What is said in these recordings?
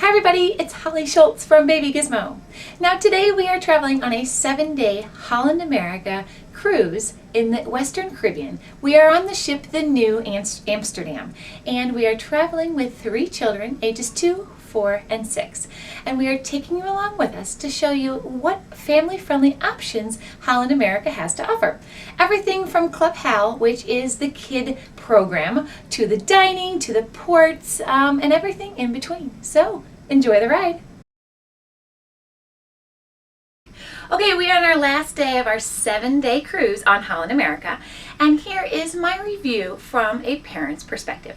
Hi everybody, it's Holly Schultz from Baby Gizmo. Now today we are traveling on a 7-day Holland America cruise in the Western Caribbean. We are on the ship the Nieuw Amsterdam, and we are traveling with 3 children ages 2, 4, and 6. And we are taking you along with us to show you what family-friendly options Holland America has to offer. Everything from Club Hal, which is the kid program, to the dining, to the ports, and everything in between. So enjoy the ride. Okay, we are on our last day of our 7-day cruise on Holland America, and here is my review from a parent's perspective.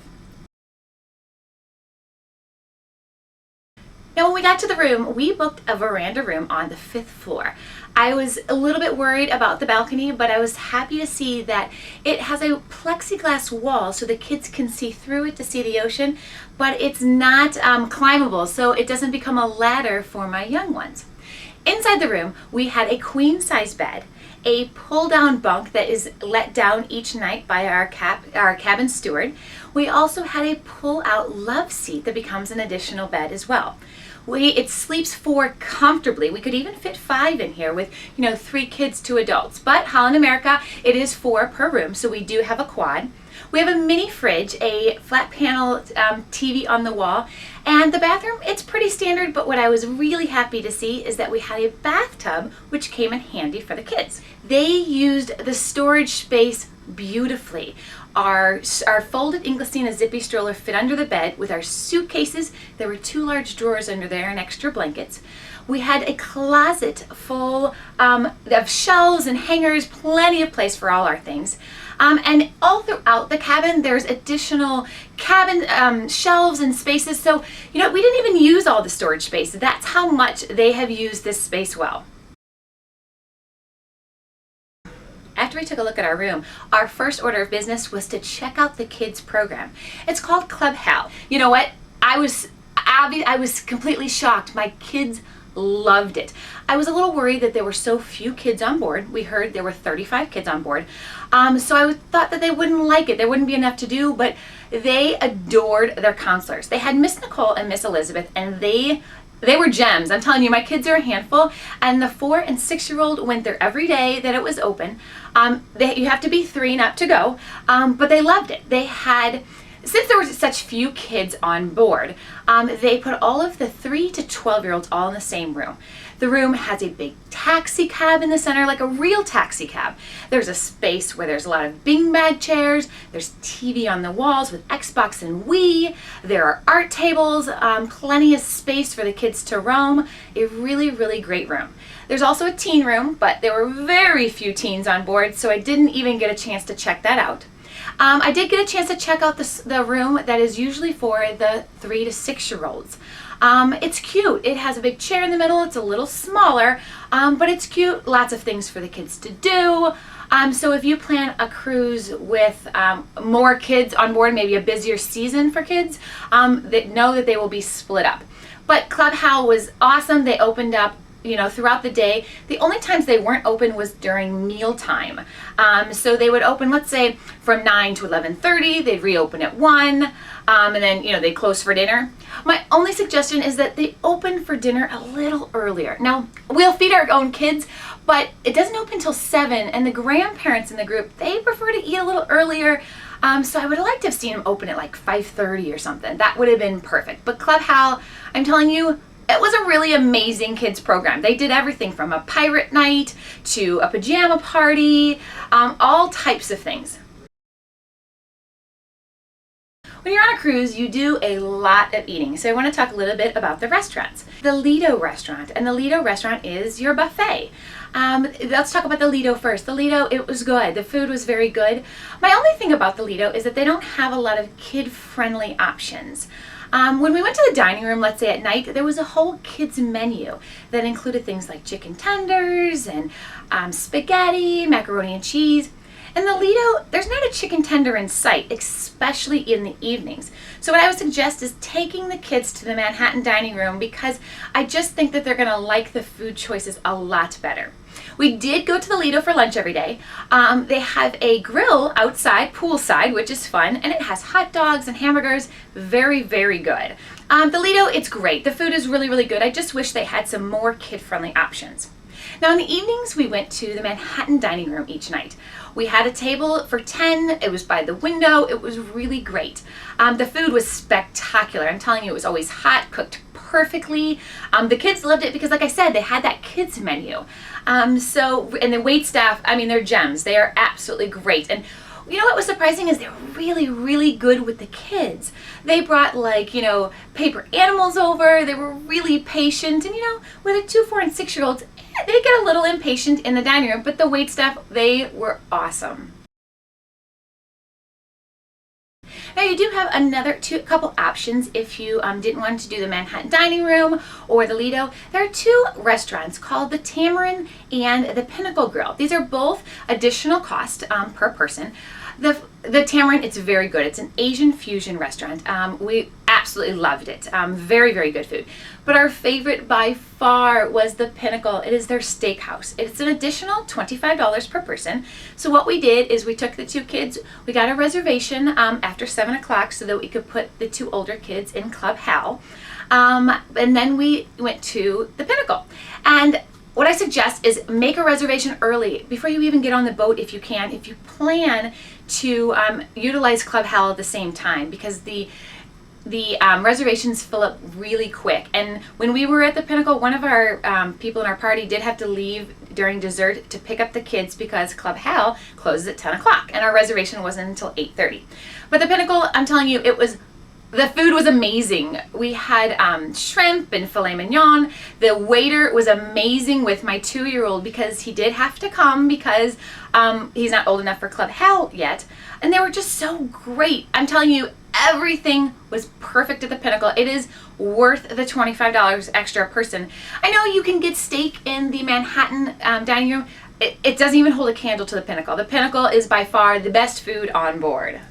Now when we got to the room, we booked a veranda room on the 5th floor. I was a little bit worried about the balcony, but I was happy to see that it has a plexiglass wall so the kids can see through it to see the ocean, but it's not climbable, so it doesn't become a ladder for my young ones. Inside the room, we had a queen-size bed, a pull-down bunk that is let down each night by our cabin steward. We also had a pull-out love seat that becomes an additional bed as well. It sleeps 4 comfortably. We could even fit 5 in here with, 3 kids, 2 adults. But Holland America, it is 4 per room, so we do have a quad. We have a mini fridge, a flat panel TV on the wall, and the bathroom, it's pretty standard, but what I was really happy to see is that we had a bathtub which came in handy for the kids. They used the storage space beautifully. Our folded Inglestina zippy stroller fit under the bed with our suitcases. There were 2 large drawers under there and extra blankets. We had a closet full of shelves and hangers, plenty of place for all our things. And all throughout the cabin, there's additional cabin shelves and spaces. So, we didn't even use all the storage space. That's how much they have used this space well. After we took a look at our room, our first order of business was to check out the kids program. It's called Club Hal. You know what? I was completely shocked. My kids loved it. I was a little worried that there were so few kids on board. We heard there were 35 kids on board. So I thought that they wouldn't like it. There wouldn't be enough to do, but they adored their counselors. They had Miss Nicole and Miss Elizabeth, and they were gems. I'm telling you, my kids are a handful, and the 4 and 6-year-old went there every day that it was open. You have to be 3 and up to go, but they loved it. Since there were such few kids on board, they put all of the 3 to 12-year-olds all in the same room. The room has a big taxi cab in the center, like a real taxi cab. There's a space where there's a lot of beanbag chairs. There's TV on the walls with Xbox and Wii. There are art tables, plenty of space for the kids to roam. A really, really great room. There's also a teen room, but there were very few teens on board, so I didn't even get a chance to check that out. I did get a chance to check out the room that is usually for the 3 to 6-year-olds. It's cute. It has a big chair in the middle. It's a little smaller, but it's cute. Lots of things for the kids to do. So if you plan a cruise with more kids on board, maybe a busier season for kids, know that they will be split up. But Club Hal was awesome. They opened up throughout the day. The only times they weren't open was during mealtime. So they would open, let's say, from 9 to 11:30. They'd reopen at 1, and then, they'd close for dinner. My only suggestion is that they open for dinner a little earlier. Now, we'll feed our own kids, but it doesn't open until 7, and the grandparents in the group, they prefer to eat a little earlier. So I would have liked to have seen them open at like 5:30 or something. That would have been perfect. But Club Hal, I'm telling you, it was a really amazing kids program. They did everything from a pirate night to a pajama party, all types of things. When you're on a cruise, you do a lot of eating. So I want to talk a little bit about the restaurants. The Lido restaurant, and the Lido restaurant is your buffet. Let's talk about the Lido first. The Lido, it was good. The food was very good. My only thing about the Lido is that they don't have a lot of kid-friendly options. When we went to the dining room, let's say at night, there was a whole kids menu that included things like chicken tenders and spaghetti, macaroni and cheese. In the Lido, there's not a chicken tender in sight, especially in the evenings. So what I would suggest is taking the kids to the Manhattan dining room, because I just think that they're going to like the food choices a lot better. We did go to the Lido for lunch every day. They have a grill outside, poolside, which is fun, and it has hot dogs and hamburgers. Very, very good. The Lido, it's great. The food is really, really good. I just wish they had some more kid-friendly options. Now in the evenings, we went to the Manhattan dining room each night. We had a table for 10. It was by the window. It was really great. The food was spectacular. I'm telling you, it was always hot, cooked perfectly. The kids loved it because, like I said, they had that kids menu. And the wait staff, I mean, they're gems. They are absolutely great. And you know what was surprising is they're really, really good with the kids. They brought, like, you know, paper animals over. They were really patient. And, you know, with a 2, 4, and 6-year-olds, they get a little impatient in the dining room, but the wait staff, they were awesome. Now you do have couple options if you didn't want to do the Manhattan dining room or the Lido. There are 2 restaurants called the Tamarind and the Pinnacle Grill. These are both additional cost per person. The Tamarind, it's very good. It's an Asian fusion restaurant. We absolutely loved it. Very, very good food. But our favorite by far was the Pinnacle. It is their steakhouse. It's an additional $25 per person. So what we did is we took the 2 kids, we got a reservation after 7 o'clock so that we could put the 2 older kids in Club Hal. And then we went to the Pinnacle. And what I suggest is make a reservation early before you even get on the boat if you can, if you plan to utilize Club Hal at the same time, because the reservations fill up really quick. And when we were at the Pinnacle, one of our people in our party did have to leave during dessert to pick up the kids because Club Hal closes at 10 o'clock and our reservation wasn't until 8:30. But the Pinnacle, I'm telling you, the food was amazing. We had shrimp and filet mignon. The waiter was amazing with my 2-year-old because he did have to come because he's not old enough for Club Hal yet. And they were just so great. I'm telling you, everything was perfect at the Pinnacle. It is worth the $25 extra a person. I know you can get steak in the Manhattan dining room. It doesn't even hold a candle to the Pinnacle. The Pinnacle is by far the best food on board.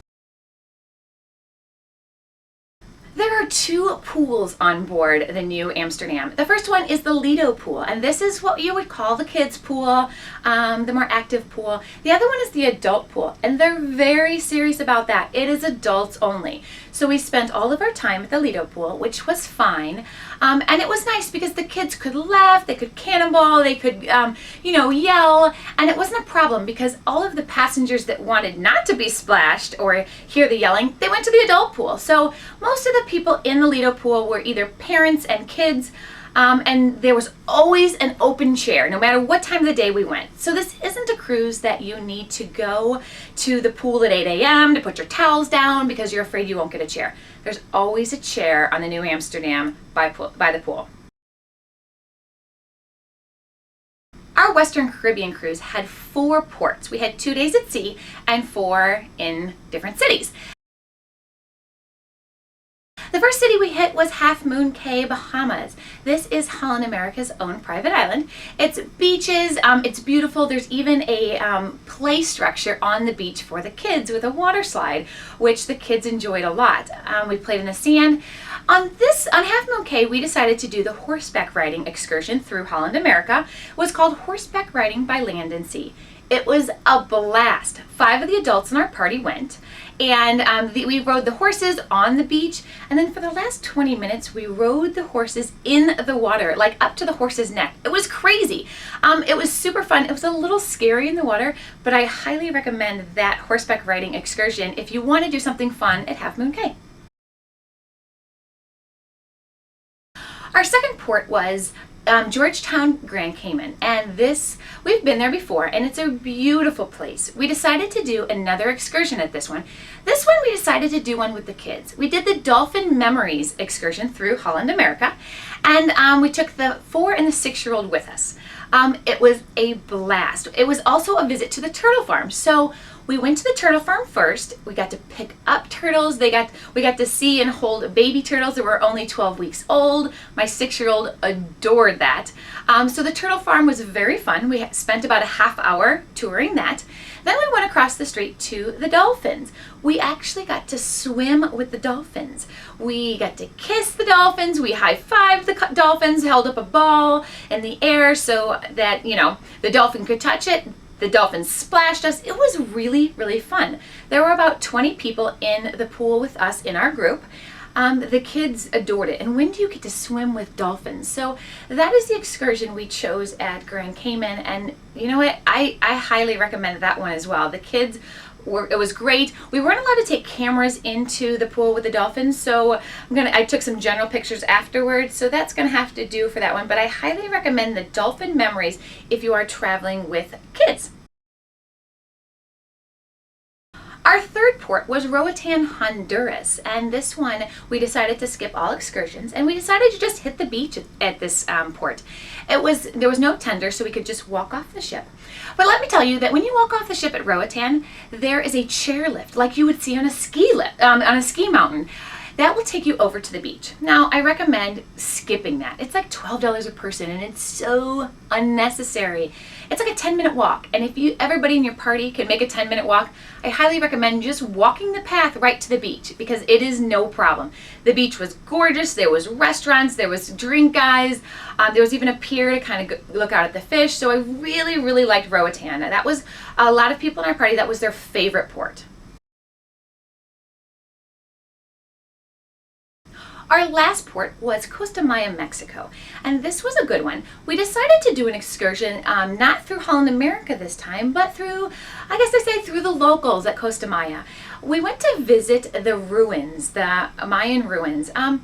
There are 2 pools on board the Nieuw Amsterdam. The first one is the Lido pool, and this is what you would call the kids pool, the more active pool. The other one is the adult pool, and they're very serious about that. It is adults only. So we spent all of our time at the Lido pool, which was fine, and it was nice because the kids could laugh, they could cannonball, they could, yell, and it wasn't a problem because all of the passengers that wanted not to be splashed or hear the yelling, they went to the adult pool. So most of the people in the Lido pool were either parents and kids, and there was always an open chair no matter what time of the day we went. So this isn't a cruise that you need to go to the pool at 8 a.m. to put your towels down because you're afraid you won't get a chair. There's always a chair on the Nieuw Amsterdam by the pool. Our Western Caribbean cruise had 4 ports. We had 2 days at sea and 4 in different cities. The first city we hit was Moon Cay, Bahamas. This is Holland America's own private island. It's beaches, it's beautiful. There's even a play structure on the beach for the kids with a water slide, which the kids enjoyed a lot. We played in the sand. On Moon Cay, we decided to do the horseback riding excursion through Holland America. It was called Horseback Riding by Land and Sea. It was a blast. 5 of the adults in our party went, and we rode the horses on the beach, and then for the last 20 minutes we rode the horses in the water, like up to the horse's neck. It was crazy. It was super fun. It was a little scary in the water, but I highly recommend that horseback riding excursion if you want to do something fun at Moon Cay. Our second port was Georgetown, Grand Cayman, and we've been there before, and it's a beautiful place. We decided to do another excursion at this one. This one we decided to do one with the kids. We did the Dolphin Memories excursion through Holland America, and we took the 4 and the 6-year-old with us. It was a blast. It was also a visit to the turtle farm. So we went to the turtle farm first. We got to pick up turtles. We got to see and hold baby turtles that were only 12 weeks old. My 6-year-old adored that. So the turtle farm was very fun. We spent about a half hour touring that. Then we went across the street to the dolphins. We actually got to swim with the dolphins. We got to kiss the dolphins. We high-fived the dolphins, held up a ball in the air so that, the dolphin could touch it. The dolphins splashed us. It was really, really fun. There were about 20 people in the pool with us in our group. The kids adored it. And when do you get to swim with dolphins? So that is the excursion we chose at Grand Cayman. And you know what? I highly recommend that one as well. The kids it was great. We weren't allowed to take cameras into the pool with the dolphins, so I took some general pictures afterwards, so that's gonna have to do for that one. But I highly recommend the Dolphin Memories if you are traveling with kids. Our third port was Roatan, Honduras, and this one we decided to skip all excursions and we decided to just hit the beach at this port. There was no tender, so we could just walk off the ship. But let me tell you that when you walk off the ship at Roatan, there is a chairlift like you would see on a ski lift on a ski mountain. That will take you over to the beach. Now, I recommend skipping that. It's like $12 a person and it's so unnecessary. It's like a 10-minute walk, and if everybody in your party can make a 10-minute walk, I highly recommend just walking the path right to the beach because it is no problem. The beach was gorgeous. There was restaurants, there was drink guys, there was even a pier to kind of look out at the fish. So I really, really liked Roatan. That was a lot of people in our party, that was their favorite port. Our last port was Costa, Mexico, and this was a good one. We decided to do an excursion, not through Holland, America this time, but through, I guess they say, through the locals at Costa Maya. We went to visit the ruins, the Mayan ruins, and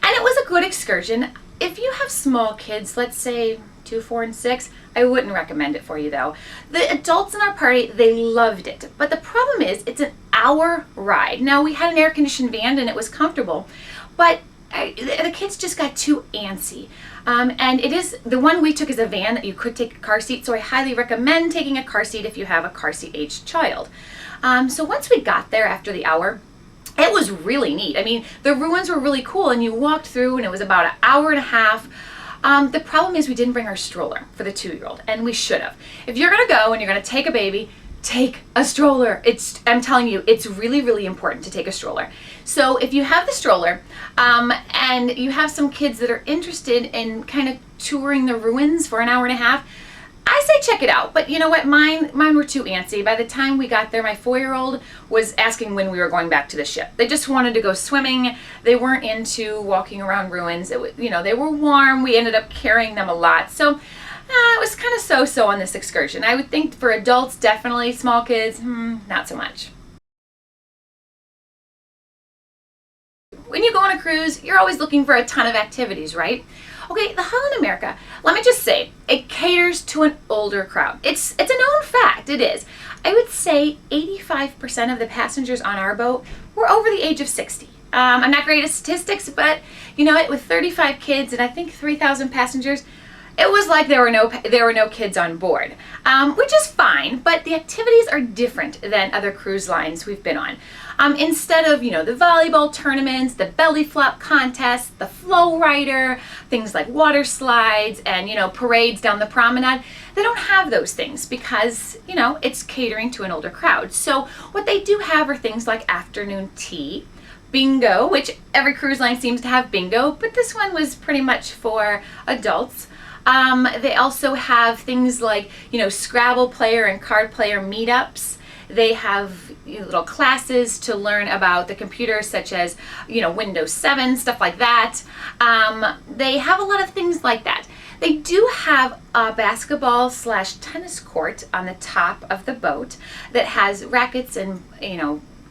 it was a good excursion. If you have small kids, let's say 2, 4, and 6, I wouldn't recommend it for you though. The adults in our party, they loved it, but the problem is it's an hour ride. Now, we had an air-conditioned van and it was comfortable, but the kids just got too antsy. And it is, the one we took is a van that you could take a car seat, so I highly recommend taking a car seat if you have a car seat aged child. So once we got there after the hour, it was really neat. I mean, the ruins were really cool and you walked through and it was about an hour and a half. The problem is we didn't bring our stroller for the 2-year-old, and we should have. If you're gonna go and you're gonna take a baby, take a stroller. I'm telling you, it's really, really important to take a stroller. So if you have the stroller and you have some kids that are interested in kind of touring the ruins for an hour and a half, I say check it out. But you know what? Mine were too antsy. By the time we got there, my 4-year-old was asking when we were going back to the ship. They just wanted to go swimming. They weren't into walking around ruins. They were warm. We ended up carrying them a lot. So it was kind of so-so on this excursion. I would think for adults, definitely. Small kids, not so much. When you go on a cruise, you're always looking for a ton of activities, right? Okay, the Holland America, let me just say, it caters to an older crowd. It's a known fact, it is. I would say 85% of the passengers on our boat were over the age of 60. I'm not great at statistics, but you know what, with 35 kids and I think 3,000 passengers, it was like there were no kids on board, which is fine, but the activities are different than other cruise lines we've been on. Instead of, the volleyball tournaments, the belly flop contests, the flow rider, things like water slides and, parades down the promenade, they don't have those things because, it's catering to an older crowd. So what they do have are things like afternoon tea, bingo, which every cruise line seems to have bingo, but this one was pretty much for adults. They also have things like, Scrabble player and card player meetups. They have little classes to learn about the computer, such as, Windows 7, stuff like that. They have a lot of things like that. They do have a basketball/tennis court on the top of the boat that has rackets and,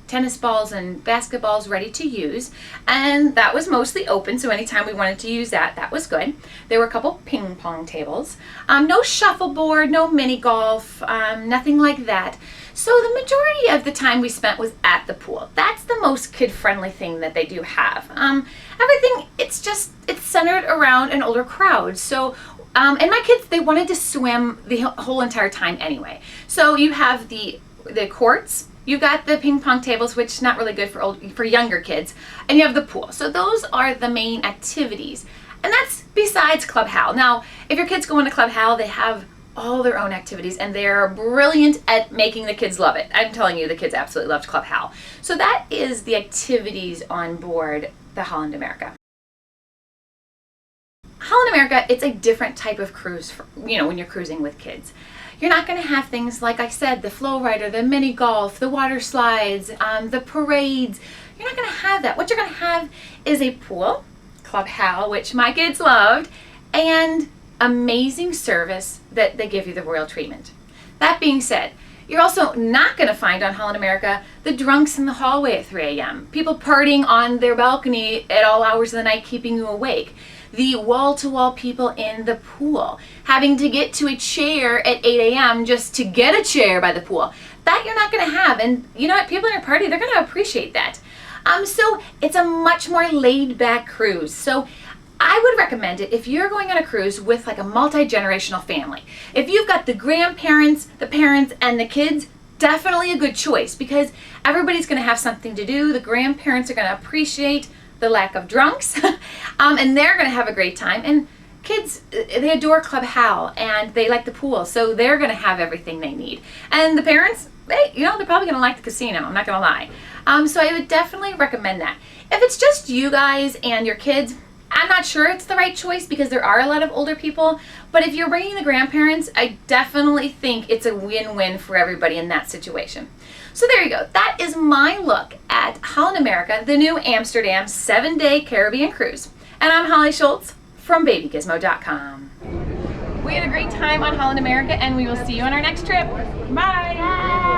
tennis balls and basketballs ready to use, and that was mostly open, so anytime we wanted to use that was good. There were a couple ping pong tables, no shuffleboard, no mini golf, nothing like that. So the majority of the time we spent was at the pool. That's the most kid-friendly thing that they do have. Everything, it's centered around an older crowd. So and my kids, they wanted to swim the whole entire time anyway. So you have the courts, you got the ping pong tables, which is not really good for younger kids, and you have the pool. So those are the main activities. And that's besides Club Hal. Now, if your kids go into Club Hal, they have all their own activities and they're brilliant at making the kids love it. I'm telling you, the kids absolutely loved Club Hal. So that is the activities on board the Holland America. Holland America, it's a different type of cruise, when you're cruising with kids. You're not going to have things like I said, the flow rider, the mini golf, the water slides, the parades. You're not going to have that. What you're going to have is a pool, Club Hal, which my kids loved, and amazing service that they give you the royal treatment. That being said, you're also not going to find on Holland America the drunks in the hallway at 3 a.m. People partying on their balcony at all hours of the night, keeping you awake. The wall-to-wall people in the pool, having to get to a chair at 8 a.m. just to get a chair by the pool. That you're not going to have. And you know what? People in your party, they're going to appreciate that. So it's a much more laid-back cruise. So I would recommend it if you're going on a cruise with like a multi-generational family. If you've got the grandparents, the parents, and the kids, definitely a good choice because everybody's going to have something to do. The grandparents are going to appreciate the lack of drunks and they're going to have a great time. And kids, they adore Club Hal and they like the pool, so they're going to have everything they need. And the parents, they're probably going to like the casino, I'm not going to lie. So I would definitely recommend that. If it's just you guys and your kids, I'm not sure it's the right choice because there are a lot of older people, but if you're bringing the grandparents, I definitely think it's a win-win for everybody in that situation. So there you go. That is my look at Holland America, the Nieuw Amsterdam 7-day Caribbean cruise. And I'm Holly Schultz from babygizmo.com. We had a great time on Holland America and we will see you on our next trip. Bye!